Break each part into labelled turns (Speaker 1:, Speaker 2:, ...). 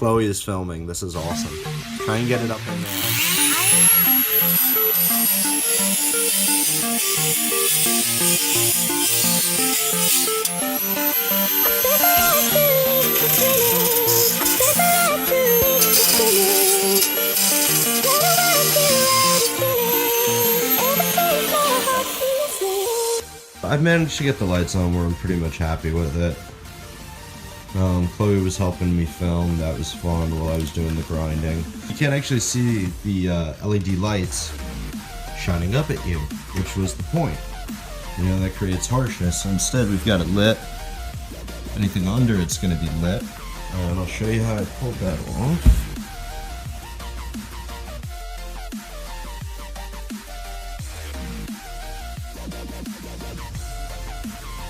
Speaker 1: Chloe is filming. This is awesome. Try and get it up in there. I've managed to get the lights on where I'm pretty much happy with it. Chloe was helping me film. That was fun while I was doing the grinding. You can't actually see the LED lights shining up at you, which was the point. You know, that creates harshness. So instead, we've got it lit. Anything under it's going to be lit. And I'll show you how I pulled that off.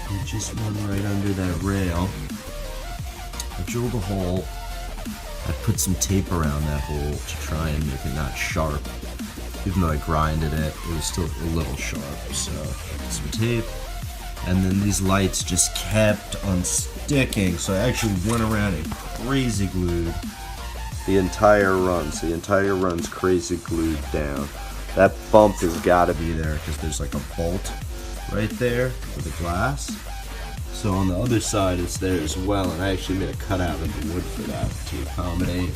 Speaker 1: You just run right under that rail. I drilled a hole. I put some tape around that hole to try and make it not sharp. Even though I grinded it, it was still a little sharp. So I put some tape. And then these lights just kept on sticking. So I actually went around and crazy glued the entire run. So the entire run's crazy glued down. That bump has got to be there because there's like a bolt right there for the glass. So on the other side it's there as well, and I actually made a cutout of the wood for that to accommodate.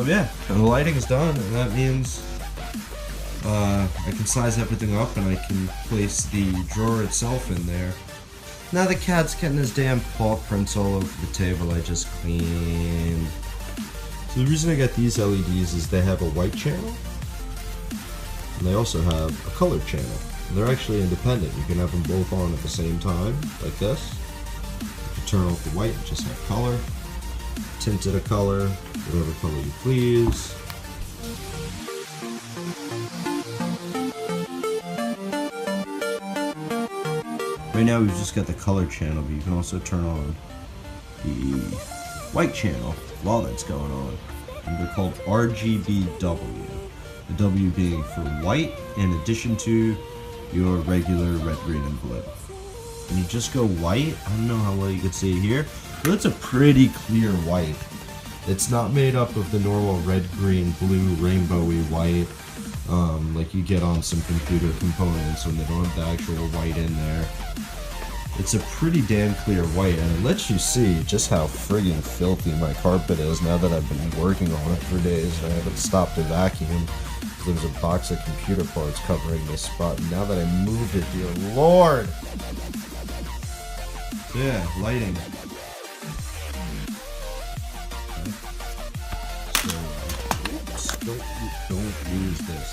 Speaker 1: Yeah, and the lighting is done, and that means I can size everything up and I can place the drawer itself in there. Now the cat's getting his damn paw prints all over the table I just cleaned. So the reason I got these LEDs is they have a white channel, and they also have a color channel. They're actually independent. You can have them both on at the same time, like this. You can turn off the white and just have color. Tint it a color, whatever color you please. Right now we've just got the color channel, but you can also turn on the white channel while that's going on. And they're called RGBW. The W being for white in addition to your regular red, green, and blue. And you just go white. I don't know how well you can see it here, but it's a pretty clear white. It's not made up of the normal red, green, blue, rainbowy white like you get on some computer components when they don't have the actual white in there. It's a pretty damn clear white, and it lets you see just how friggin' filthy my carpet is now that I've been working on it for days and I haven't stopped to vacuum. There's a box of computer parts covering this spot, and now that I moved it, dear lord! So yeah, lighting. Okay. So, oops, don't use this.